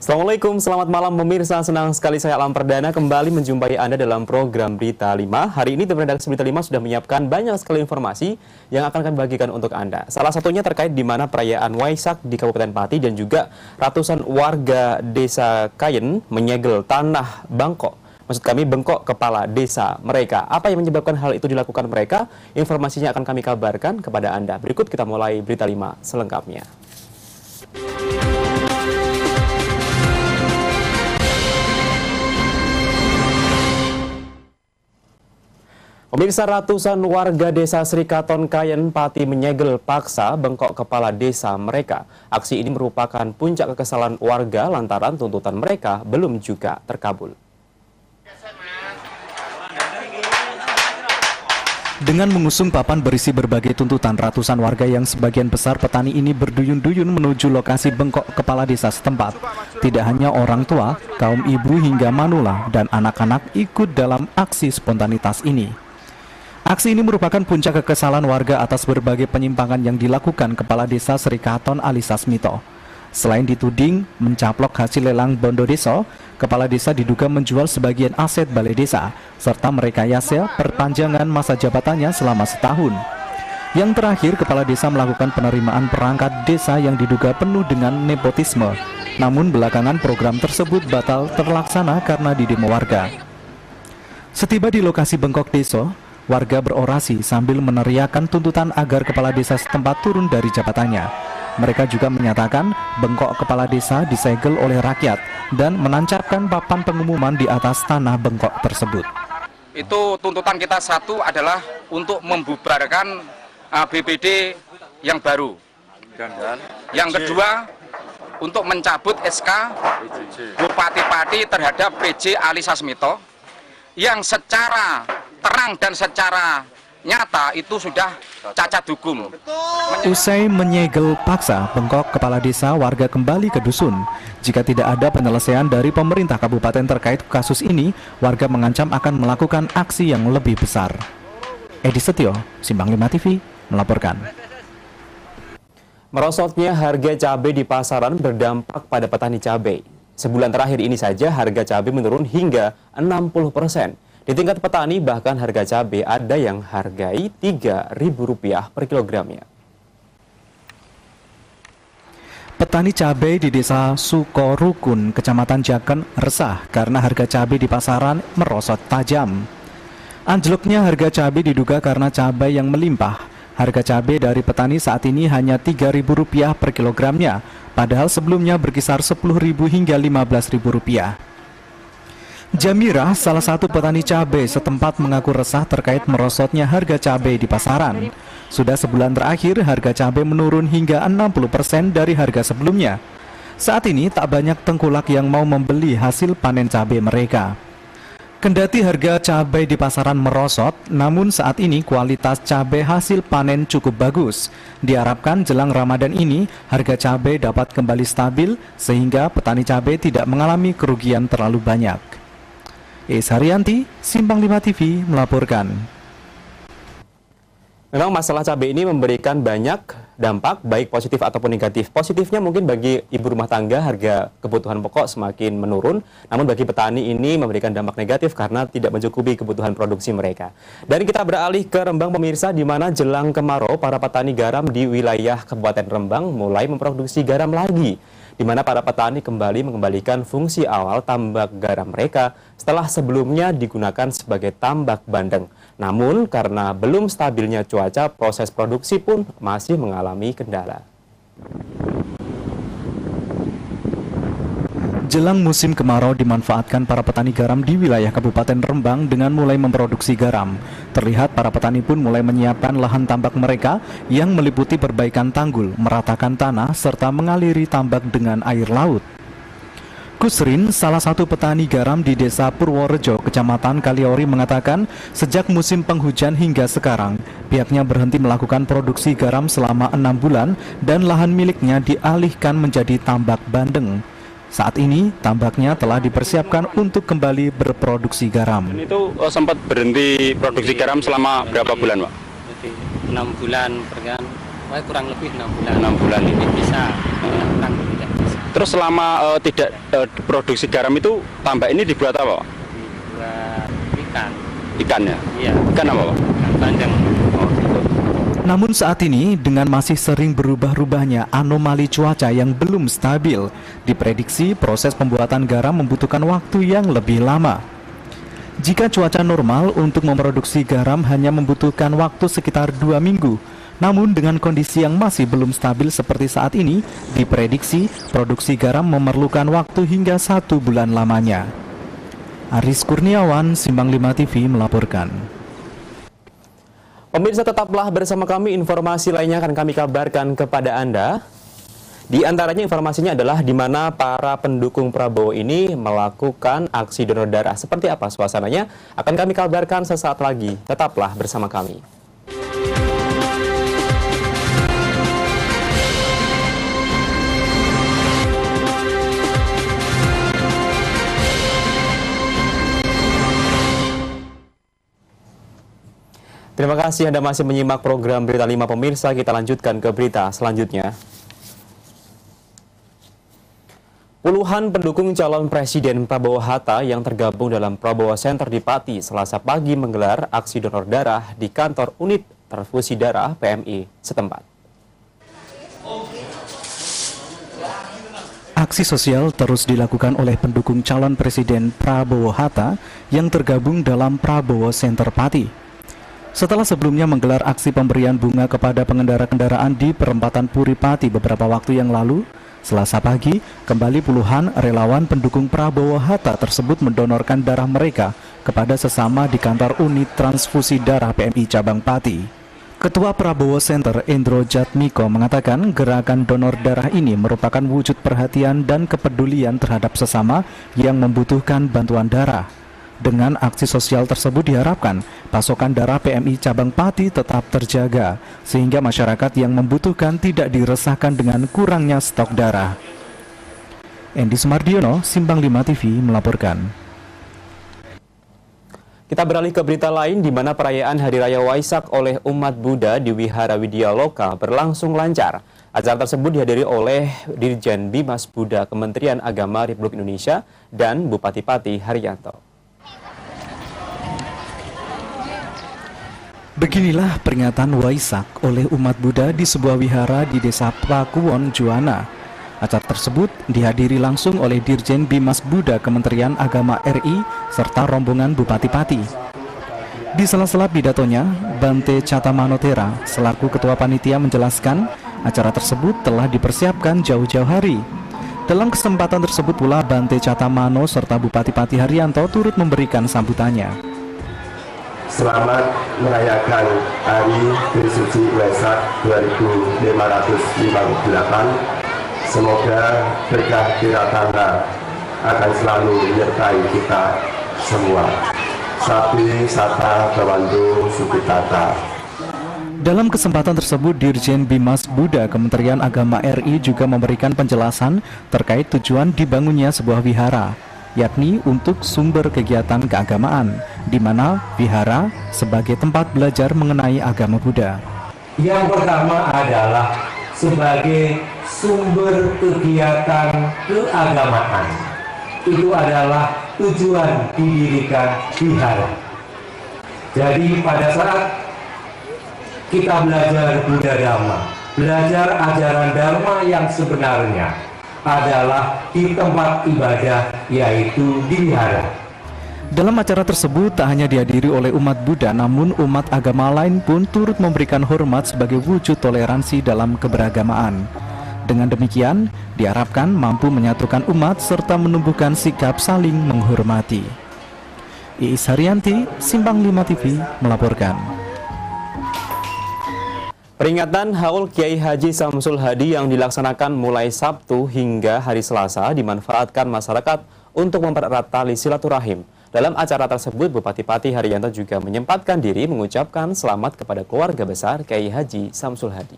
Assalamualaikum, selamat malam pemirsa. Senang sekali saya Alam Perdana kembali menjumpai Anda dalam program Berita 5. Hari ini tim redaksi Berita 5 sudah menyiapkan banyak sekali informasi yang akan kami bagikan untuk Anda. Salah satunya terkait di mana perayaan Waisak di Kabupaten Pati dan juga ratusan warga desa Kayen menyegel tanah Bangkok. Maksud kami bengkok kepala desa mereka. Apa yang menyebabkan hal itu dilakukan mereka? Informasinya akan kami kabarkan kepada Anda. Berikut kita mulai Berita 5 selengkapnya. Pemirsa, ratusan warga desa Srikaton Kayen Pati menyegel paksa bengkok kepala desa mereka. Aksi ini merupakan puncak kekesalan warga lantaran tuntutan mereka belum juga terkabul. Dengan mengusung papan berisi berbagai tuntutan, ratusan warga yang sebagian besar petani ini berduyun-duyun menuju lokasi bengkok kepala desa setempat. Tidak hanya orang tua, kaum ibu hingga manula dan anak-anak ikut dalam aksi spontanitas ini. Aksi ini merupakan puncak kekesalan warga atas berbagai penyimpangan yang dilakukan Kepala Desa Srikaton Ali Sasmito. Selain dituding mencaplok hasil lelang bondo desa, Kepala Desa diduga menjual sebagian aset balai desa, serta merekayasa perpanjangan masa jabatannya selama setahun. Yang terakhir, Kepala Desa melakukan penerimaan perangkat desa yang diduga penuh dengan nepotisme. Namun belakangan program tersebut batal terlaksana karena didemo warga. Setiba di lokasi bengkok desa, warga berorasi sambil meneriakan tuntutan agar kepala desa setempat turun dari jabatannya. Mereka juga menyatakan bengkok kepala desa disegel oleh rakyat dan menancapkan papan pengumuman di atas tanah bengkok tersebut. Itu tuntutan kita satu adalah untuk membubarkan BPD yang baru. Dan yang kedua untuk mencabut SK Bupati Pati terhadap PJ Ali Sasmito yang secara terang dan secara nyata itu sudah cacat hukum. Usai menyegel paksa bengkok kepala desa, warga kembali ke dusun. Jika tidak ada penyelesaian dari pemerintah kabupaten terkait kasus ini, warga mengancam akan melakukan aksi yang lebih besar. Edi Setio, Simbang 5 TV, melaporkan. Merosotnya harga cabai di pasaran berdampak pada petani cabai. Sebulan terakhir ini saja harga cabai menurun hingga 60%. Di tingkat petani bahkan harga cabai ada yang hargai Rp3.000 per kilogramnya. Petani cabai di desa Sukorukun, Kecamatan Jaken resah karena harga cabai di pasaran merosot tajam. Anjloknya harga cabai diduga karena cabai yang melimpah. Harga cabai dari petani saat ini hanya Rp3.000 per kilogramnya, padahal sebelumnya berkisar Rp10.000 hingga Rp15.000. Jamirah, salah satu petani cabai setempat, mengaku resah terkait merosotnya harga cabai di pasaran. Sudah sebulan terakhir harga cabai menurun hingga 60% dari harga sebelumnya. Saat ini tak banyak tengkulak yang mau membeli hasil panen cabai mereka. Kendati harga cabai di pasaran merosot, namun saat ini kualitas cabai hasil panen cukup bagus. Diharapkan jelang Ramadan ini harga cabai dapat kembali stabil sehingga petani cabai tidak mengalami kerugian terlalu banyak. Haryanti, Simpang 5 TV melaporkan. Memang masalah cabai ini memberikan banyak dampak, baik positif ataupun negatif. Positifnya mungkin bagi ibu rumah tangga harga kebutuhan pokok semakin menurun, namun bagi petani ini memberikan dampak negatif karena tidak mencukupi kebutuhan produksi mereka. Dan kita beralih ke Rembang pemirsa, di mana jelang kemarau para petani garam di wilayah Kabupaten Rembang mulai memproduksi garam lagi, di mana para petani kembali mengembalikan fungsi awal tambak garam mereka setelah sebelumnya digunakan sebagai tambak bandeng. Namun karena belum stabilnya cuaca, proses produksi pun masih mengalami kendala. Jelang musim kemarau dimanfaatkan para petani garam di wilayah Kabupaten Rembang dengan mulai memproduksi garam. Terlihat para petani pun mulai menyiapkan lahan tambak mereka yang meliputi perbaikan tanggul, meratakan tanah, serta mengaliri tambak dengan air laut. Kusrin, salah satu petani garam di desa Purworejo, Kecamatan Kaliori, mengatakan sejak musim penghujan hingga sekarang, pihaknya berhenti melakukan produksi garam selama 6 bulan dan lahan miliknya dialihkan menjadi tambak bandeng. Saat ini tambaknya telah dipersiapkan untuk kembali berproduksi garam. Dan itu sempat berhenti produksi garam selama berapa bulan, Pak? 6 bulan, kurang lebih 6 bulan. 6 bulan. Ini bisa, kurang lebih tidak bisa. Terus selama tidak produksi garam itu tambak ini dibuat apa, Pak? Dibuat ikan. Ikan ya? Iya. Ikan apa, Pak? Ikan bandeng. Oh, gitu. Namun saat ini dengan masih sering berubah-ubahnya anomali cuaca yang belum stabil, diprediksi proses pembuatan garam membutuhkan waktu yang lebih lama. Jika cuaca normal untuk memproduksi garam hanya membutuhkan waktu sekitar 2 minggu, namun dengan kondisi yang masih belum stabil seperti saat ini, diprediksi produksi garam memerlukan waktu hingga 1 bulan lamanya. Aris Kurniawan, Simbang 5 TV melaporkan. Pemirsa, tetaplah bersama kami, informasi lainnya akan kami kabarkan kepada Anda. Di antaranya informasinya adalah di mana para pendukung Prabowo ini melakukan aksi donor darah. Seperti apa suasananya akan kami kabarkan sesaat lagi. Tetaplah bersama kami. Terima kasih Anda masih menyimak program Berita 5 pemirsa. Kita lanjutkan ke berita selanjutnya. Puluhan pendukung calon Presiden Prabowo Hatta yang tergabung dalam Prabowo Center di Pati Selasa pagi menggelar aksi donor darah di kantor unit transfusi darah PMI setempat. Aksi sosial terus dilakukan oleh pendukung calon Presiden Prabowo Hatta yang tergabung dalam Prabowo Center Pati. Setelah sebelumnya menggelar aksi pemberian bunga kepada pengendara kendaraan di perempatan Puri Pati beberapa waktu yang lalu, Selasa pagi kembali puluhan relawan pendukung Prabowo Hatta tersebut mendonorkan darah mereka kepada sesama di kantor unit transfusi darah PMI Cabang Pati. Ketua Prabowo Center Endro Jatmiko mengatakan gerakan donor darah ini merupakan wujud perhatian dan kepedulian terhadap sesama yang membutuhkan bantuan darah. Dengan aksi sosial tersebut diharapkan pasokan darah PMI Cabang Pati tetap terjaga, sehingga masyarakat yang membutuhkan tidak diresahkan dengan kurangnya stok darah. Endi Sumardiono, Simbang 5 TV melaporkan. Kita beralih ke berita lain di mana perayaan Hari Raya Waisak oleh umat Buddha di Wihara Widya Loka berlangsung lancar. Acara tersebut dihadiri oleh Dirjen Bimas Buddha Kementerian Agama Republik Indonesia dan Bupati Pati Haryanto. Beginilah peringatan Waisak oleh umat Buddha di sebuah wihara di Desa Pakuwon, Juwana. Acara tersebut dihadiri langsung oleh Dirjen Bimas Buddha Kementerian Agama RI serta rombongan Bupati Pati. Di sela-sela pidatonya, Bante Catamanotera selaku Ketua Panitia menjelaskan acara tersebut telah dipersiapkan jauh-jauh hari. Dalam kesempatan tersebut pula Bante Catamano serta Bupati Pati Haryanto turut memberikan sambutannya. Selamat merayakan Hari Trisuci Waisak 2558. Semoga berkah Tiratana akan selalu menyertai kita semua. Sapi Sata Bawandu Sukitata. Dalam kesempatan tersebut, Dirjen Bimas Buddha Kementerian Agama RI juga memberikan penjelasan terkait tujuan dibangunnya sebuah wihara, yakni untuk sumber kegiatan keagamaan, di mana wihara sebagai tempat belajar mengenai agama Buddha. Yang pertama adalah sebagai sumber kegiatan keagamaan. Itu adalah tujuan didirikan wihara. Jadi pada saat kita belajar Buddha Dhamma, belajar ajaran Dharma yang sebenarnya adalah di tempat ibadah, yaitu di wihara. Dalam acara tersebut tak hanya dihadiri oleh umat Buddha, namun umat agama lain pun turut memberikan hormat sebagai wujud toleransi dalam keberagamaan. Dengan demikian, diharapkan mampu menyatukan umat serta menumbuhkan sikap saling menghormati. Iis Haryanti, Simbang 5 TV melaporkan. Peringatan Haul Kiai Haji Samsul Hadi yang dilaksanakan mulai Sabtu hingga hari Selasa dimanfaatkan masyarakat untuk mempererat tali silaturahim. Dalam acara tersebut, Bupati Pati Haryanto juga menyempatkan diri mengucapkan selamat kepada keluarga besar Kiai Haji Samsul Hadi.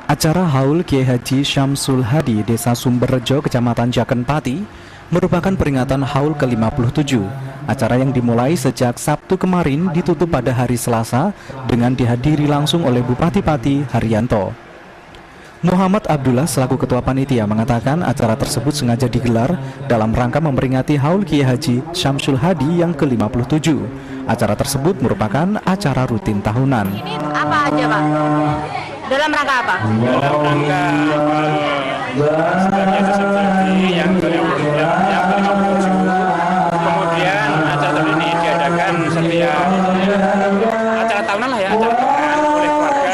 Acara Haul Kiai Haji Syamsul Hadi Desa Sumberrejo, Kecamatan Jaken Pati merupakan peringatan haul ke-57. Acara yang dimulai sejak Sabtu kemarin ditutup pada hari Selasa dengan dihadiri langsung oleh Bupati Pati Haryanto. Muhammad Abdullah selaku Ketua Panitia mengatakan acara tersebut sengaja digelar dalam rangka memperingati Haul Kiai Haji Syamsul Hadi yang ke-57. Acara tersebut merupakan acara rutin tahunan. Ini apa aja, Pak? Dalam rangka apa? Dalam rangka sebenarnya Syamsul yang ke-57. Kemudian acara ini diadakan setiap acara tahunan lah ya, acara tahunan oleh keluarga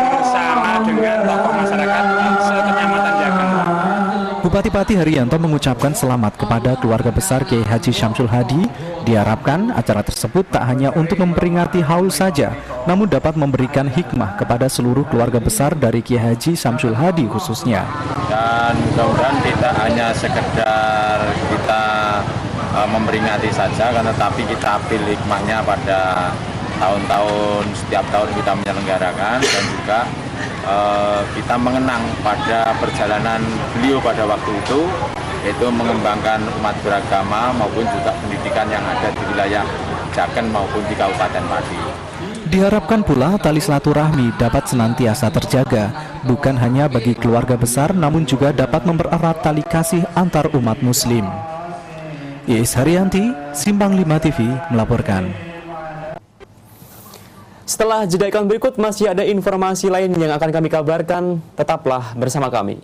bersama dengan tokoh masyarakat sekecamatan Jagan. Bupati Pati Haryanto mengucapkan selamat kepada keluarga besar Kiai Haji Syamsul Hadi. Diharapkan acara tersebut tak hanya untuk memperingati haul saja, namun dapat memberikan hikmah kepada seluruh keluarga besar dari Kiai Haji Syamsul Hadi khususnya. Dan mudah-mudahan tidak hanya sekedar kita memperingati saja, karena tapi kita ambil hikmahnya pada tahun-tahun, setiap tahun kita menyelenggarakan, dan juga kita mengenang pada perjalanan beliau pada waktu itu, yaitu mengembangkan umat beragama maupun juga pendidikan yang ada di wilayah Jaken maupun di Kabupaten Pati. Diharapkan pula tali silaturahmi dapat senantiasa terjaga, bukan hanya bagi keluarga besar, namun juga dapat mempererat tali kasih antar umat muslim. Iis Haryanti, Simpang 5 TV melaporkan. Setelah jeda iklan berikut masih ada informasi lain yang akan kami kabarkan, tetaplah bersama kami.